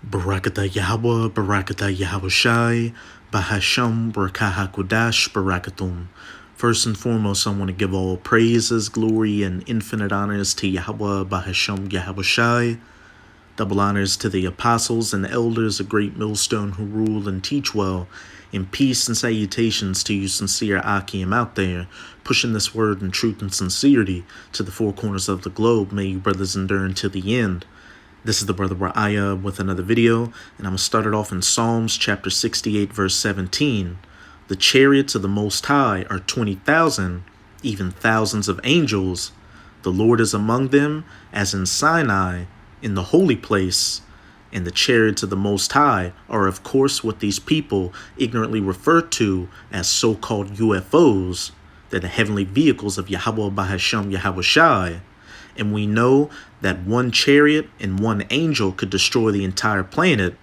Barakatah Yahweh, Barakatah Yahweh Shai, Bahasham, Barakaha Kodash, Barakatum. First and foremost, I want to give all praises, glory, and infinite honors to Yahweh, Bahasham, Yahweh Shai. Double honors to the apostles and elders of Great Millstone who rule and teach well. And peace and salutations to you sincere Akim out there, pushing this word in truth and sincerity to the four corners of the globe. May you brothers endure until the end. This is the brother Ra'aya with another video, and I'm going to start it off in Psalms chapter 68, verse 17. The chariots of the Most High are 20,000, even thousands of angels. The Lord is among them, as in Sinai, in the holy place. And the chariots of the Most High are, of course, what these people ignorantly refer to as so-called UFOs. They're the heavenly vehicles of Yahweh Bahasham Yahweh Shai. And we know that one chariot and one angel could destroy the entire planet.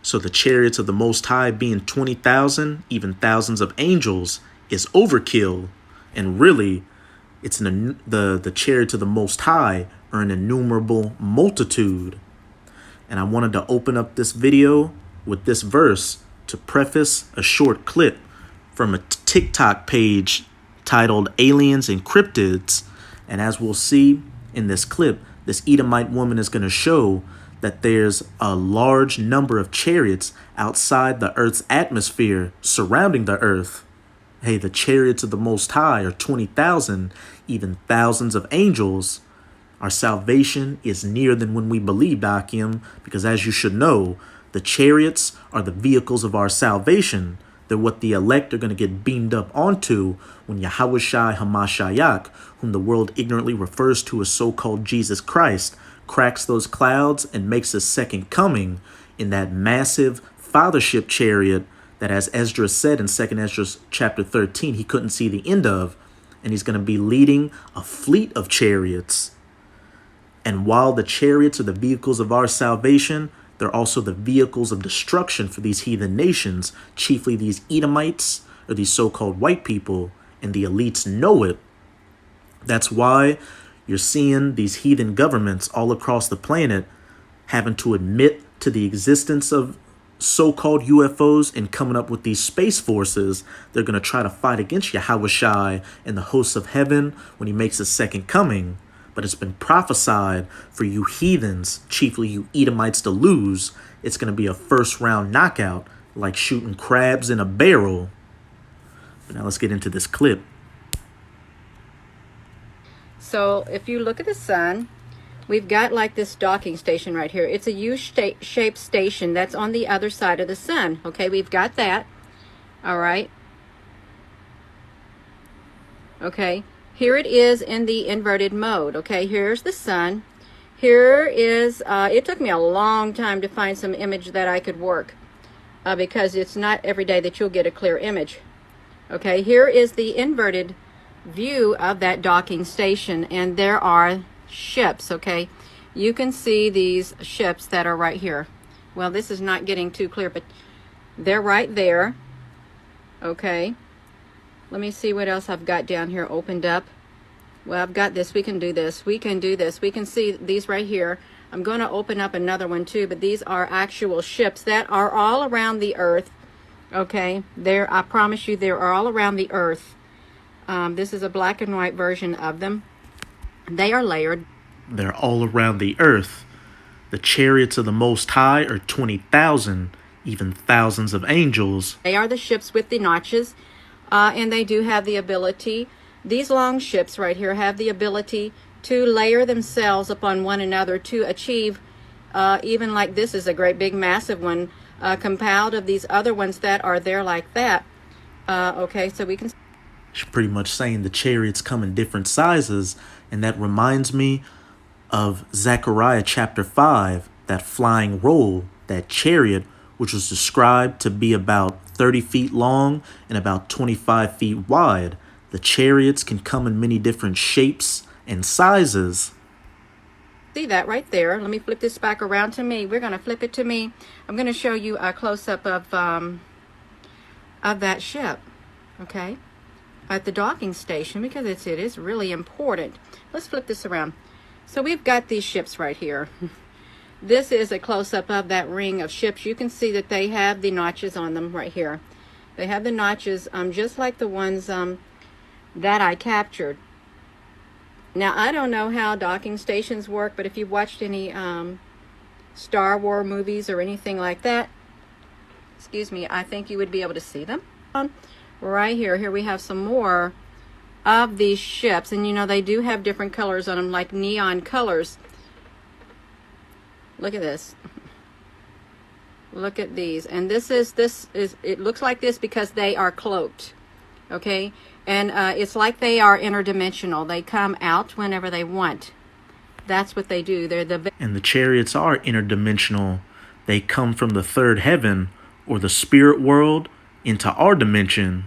So the chariots of the Most High being 20,000, even thousands of angels, is overkill. And really, it's the chariots of the Most High are an innumerable multitude. And I wanted to open up this video with this verse to preface a short clip from a TikTok page titled Aliens and Cryptids. And as we'll see in this clip, this Edomite woman is going to show that there's a large number of chariots outside the Earth's atmosphere surrounding the Earth. Hey, the chariots of the Most High are 20,000, even thousands of angels. Our salvation is nearer than when we believed, Akim, because as you should know, the chariots are the vehicles of our salvation. They're what the elect are going to get beamed up onto when Yahweh Shai Hamashiach, whom the world ignorantly refers to as so-called Jesus Christ, cracks those clouds and makes his second coming in that massive fathership chariot that, as Ezra said in 2nd Ezra chapter 13, he couldn't see the end of. And he's going to be leading a fleet of chariots. And while the chariots are the vehicles of our salvation, they're also the vehicles of destruction for these heathen nations, chiefly these Edomites, or these so-called white people, and the elites know it. That's why you're seeing these heathen governments all across the planet having to admit to the existence of so-called UFOs and coming up with these space forces. They're going to try to fight against Yahweh Shai and the hosts of heaven when he makes his second coming. But it's been prophesied for you heathens, chiefly you Edomites, to lose. It's going to be a first-round knockout, like shooting crabs in a barrel. But now let's get into this clip. So if you look at the sun, we've got like this docking station right here. It's a U-shaped station that's on the other side of the sun. Okay, we've got that. All right. Okay. Here it is in the inverted mode. Okay, here's the sun. Here is, it took me a long time to find some image that I could work because it's not every day that you'll get a clear image. Okay, here is the inverted view of that docking station, and there are ships. Okay, you can see these ships that are right here. Well, this is not getting too clear, but they're right there. Okay. Let me see what else I've got down here opened up. Well, I've got this. We can do this. We can do this. We can see these right here. I'm going to open up another one too, but these are actual ships that are all around the earth. Okay, I promise you, they're all around the earth. This is a black and white version of them. They are layered. They're all around the earth. The chariots of the Most High are 20,000, even thousands of angels. They are the ships with the notches. And they do have the ability, these long ships right here have the ability to layer themselves upon one another to achieve, even like this is a great big massive one, compound of these other ones that are there like that. Okay, so we can... She's pretty much saying the chariots come in different sizes, and that reminds me of Zechariah chapter 5, that flying roll, that chariot, which was described to be about 30 feet long and about 25 feet wide. The chariots can come in many different shapes and sizes. See that right there. Let me flip this back around to me. We're going to flip it to me. I'm going to show you a close-up of that ship, okay, at the docking station, because it is really important. Let's flip this around. So we've got these ships right here. This is a close-up of that ring of ships. You can see that they have the notches on them right here. They have the notches just like the ones that I captured. Now, I don't know how docking stations work, but if you've watched any Star Wars movies or anything like that, excuse me, I think you would be able to see them. Right here. Here we have some more of these ships. And you know, they do have different colors on them, like neon colors. Look at this. Look at these. And this is, it looks like this because they are cloaked. Okay? And it's like they are interdimensional. They come out whenever they want. That's what they do. And the chariots are interdimensional. They come from the third heaven, or the spirit world, into our dimension.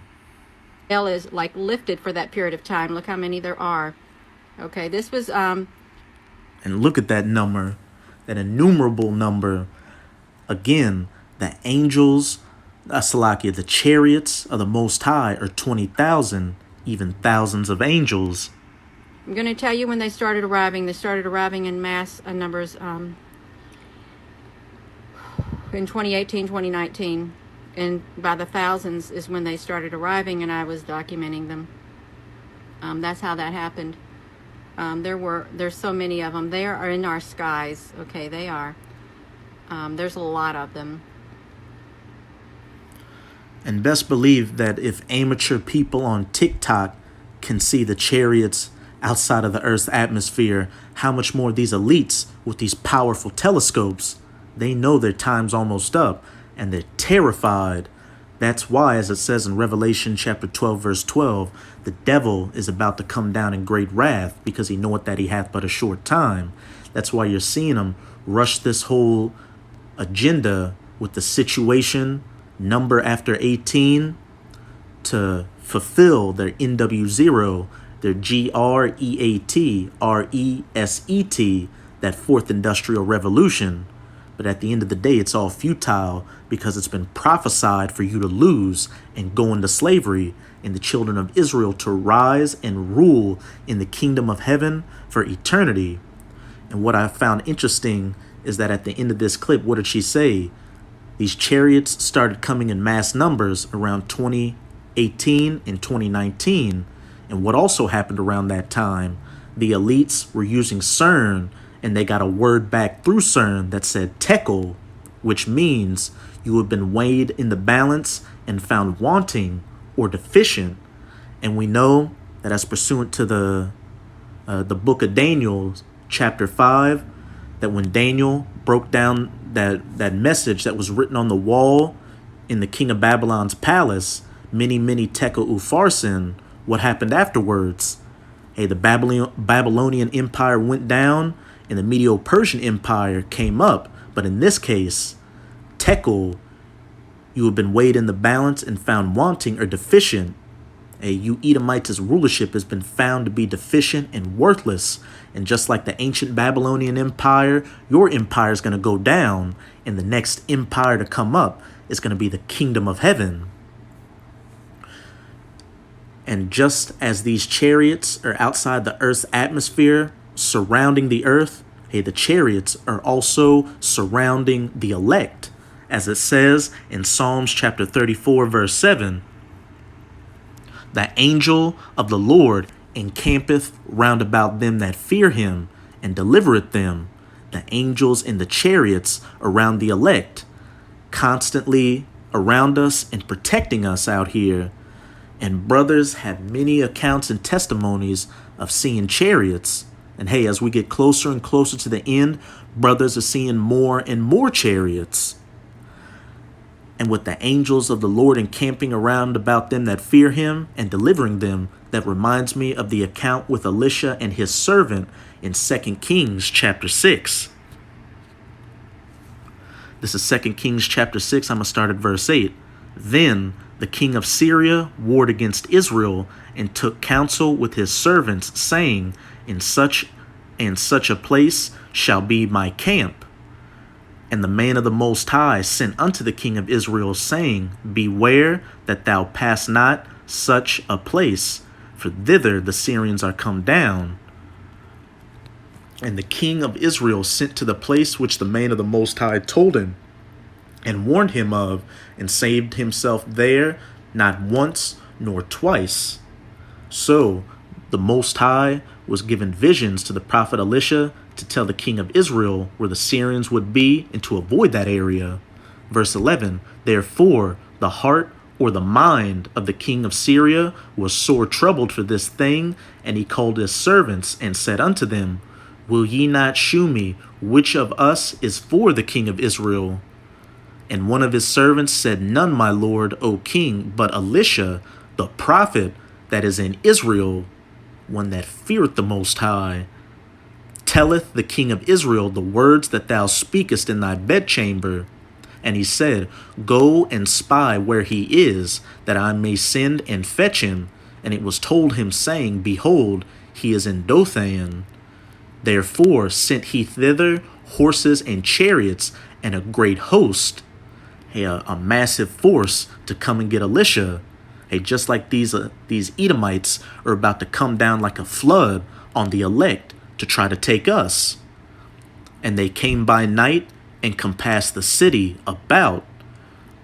Veil is like lifted for that period of time. Look how many there are. Okay, this was And look at that number, that innumerable number. Again, the angels, Salakia, the chariots of the Most High are 20,000, even thousands of angels. I'm going to tell you when they started arriving. They started arriving in mass numbers in 2018, 2019. And by the thousands is when they started arriving, and I was documenting them. That's how that happened. There's so many of them. They are in our skies. Okay, they are. There's a lot of them. And best believe that if amateur people on TikTok can see the chariots outside of the Earth's atmosphere, how much more these elites with these powerful telescopes, they know their time's almost up, and they're terrified. That's why, as it says in Revelation chapter 12, verse 12, the devil is about to come down in great wrath, because he knoweth that he hath but a short time. That's why you're seeing him rush this whole agenda with the situation, number after 18, to fulfill their NW0, their GREAT, that fourth industrial revolution. But at the end of the day, it's all futile, because it's been prophesied for you to lose and go into slavery, and the children of Israel to rise and rule in the kingdom of heaven for eternity. And what I found interesting is that at the end of this clip, what did she say? These chariots started coming in mass numbers around 2018 and 2019. And what also happened around that time, the elites were using CERN, and they got a word back through CERN that said tekel, which means you have been weighed in the balance and found wanting or deficient. And we know that as pursuant to the book of Daniel, chapter 5, that when Daniel broke down that message that was written on the wall in the king of Babylon's palace, many, many tekel upharsin, what happened afterwards? Hey, the Babylonian Empire went down, and the Medo-Persian Empire came up. But in this case, tekel, you have been weighed in the balance and found wanting or deficient. You Edomites' rulership has been found to be deficient and worthless. And just like the ancient Babylonian Empire, your empire is going to go down, and the next empire to come up is going to be the kingdom of heaven. And just as these chariots are outside the Earth's atmosphere, surrounding the Earth, hey, the chariots are also surrounding the elect. As it says in Psalms chapter 34, verse 7, the angel of the Lord encampeth round about them that fear him, and delivereth them. The angels in the chariots around the elect, constantly around us and protecting us out here. And brothers have many accounts and testimonies of seeing chariots. And hey, as we get closer and closer to the end, brothers are seeing more and more chariots. And with the angels of the Lord encamping around about them that fear him and delivering them, that reminds me of the account with Elisha and his servant in 2 Kings chapter 6. This is 2 Kings chapter 6. I'm going to start at verse 8. Then the king of Syria warred against Israel and took counsel with his servants, saying, In such and such a place shall be my camp. And the man of the Most High sent unto the king of Israel, saying, Beware that thou pass not such a place, for thither the Syrians are come down. And the king of Israel sent to the place which the man of the Most High told him, and warned him of, and saved himself there, not once nor twice. So the Most High was given visions to the prophet Elisha to tell the king of Israel where the Syrians would be and to avoid that area. Verse 11, therefore the heart or the mind of the king of Syria was sore troubled for this thing, and he called his servants and said unto them, will ye not shew me which of us is for the king of Israel? And one of his servants said, none, my lord, O king, but Elisha, the prophet that is in Israel, one that feareth the Most High, telleth the king of Israel the words that thou speakest in thy bedchamber. And he said, go and spy where he is, that I may send and fetch him. And it was told him, saying, behold, he is in Dothan. Therefore sent he thither horses and chariots and a great host, a massive force to come and get Elisha. Just like these Edomites are about to come down like a flood on the elect to try to take us. And they came by night and compassed the city about.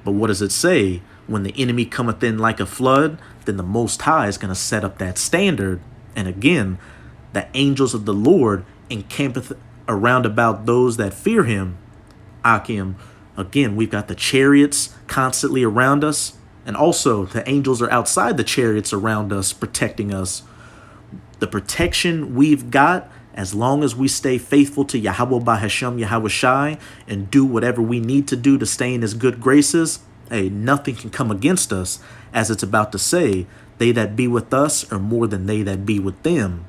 But what does it say? When the enemy cometh in like a flood, then the Most High is going to set up that standard. And again, the angels of the Lord encampeth around about those that fear him. Akim, again, we've got the chariots constantly around us, and also the angels are outside the chariots around us, protecting us. The protection we've got, as long as we stay faithful to Yahweh Bahashem Yahweh Shai and do whatever we need to do to stay in his good graces, nothing can come against us, as it's about to say, they that be with us are more than they that be with them.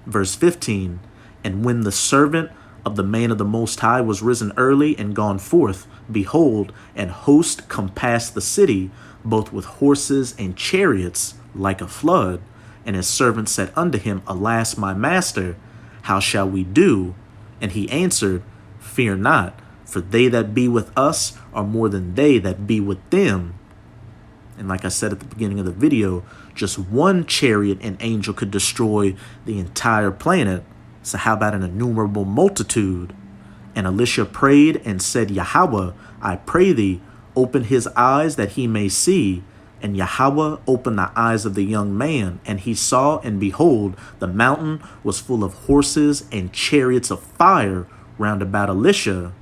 Verse 15, and when the servant of the man of the Most High was risen early and gone forth, behold, an host compassed the city, both with horses and chariots, like a flood. And his servant said unto him, alas, my master, how shall we do? And he answered, fear not, for they that be with us are more than they that be with them. And like I said at the beginning of the video, just one chariot and angel could destroy the entire planet. So how about an innumerable multitude? And Elisha prayed and said, Yahweh, I pray thee, open his eyes that he may see. And Yahweh opened the eyes of the young man, and he saw, and behold, the mountain was full of horses and chariots of fire round about Elisha.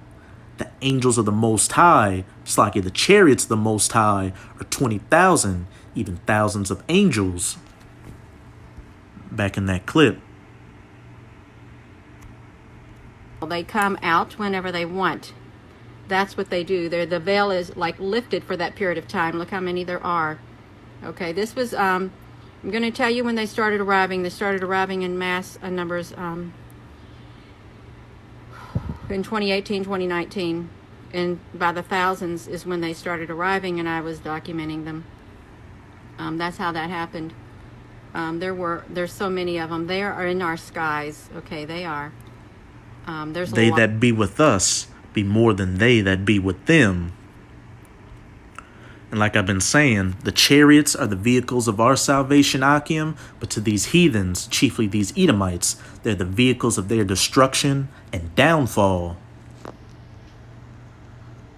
The angels of the Most High, the chariots of the Most High, are 20,000, even thousands of angels. Back in that clip. They come out whenever they want. That's what they do. The veil is like lifted for that period of time. Look how many there are. Okay, this was, I'm going to tell you when they started arriving. They started arriving in mass numbers in 2018, 2019. And by the thousands is when they started arriving, and I was documenting them. That's how that happened. There's so many of them. They are in our skies. Okay, they are. There's they that be with us be more than they that be with them. And like I've been saying, the chariots are the vehicles of our salvation, Akim, but to these heathens, chiefly these Edomites, they're the vehicles of their destruction and downfall.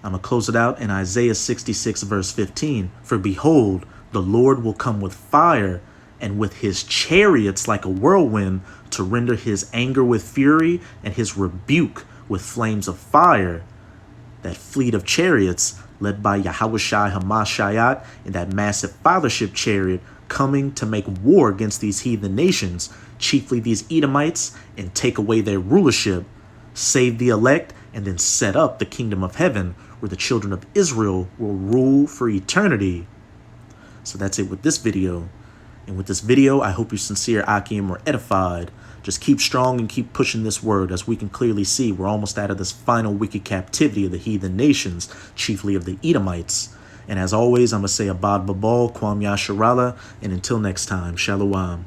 I'm going to close it out in Isaiah 66, verse 15. For behold, the Lord will come with fire, and with his chariots like a whirlwind, to render his anger with fury and his rebuke with flames of fire. That fleet of chariots led by Yahushai Hamashayat and that massive fathership chariot coming to make war against these heathen nations, chiefly these Edomites, and take away their rulership, save the elect, and then set up the kingdom of heaven where the children of Israel will rule for eternity. So that's it with this video. And with this video, I hope you sincere Akim were edified. Just keep strong and keep pushing this word. As we can clearly see, we're almost out of this final wicked captivity of the heathen nations, chiefly of the Edomites. And as always, I'm going to say Abad Babal, Kwam Yasharala, and until next time, Shalom.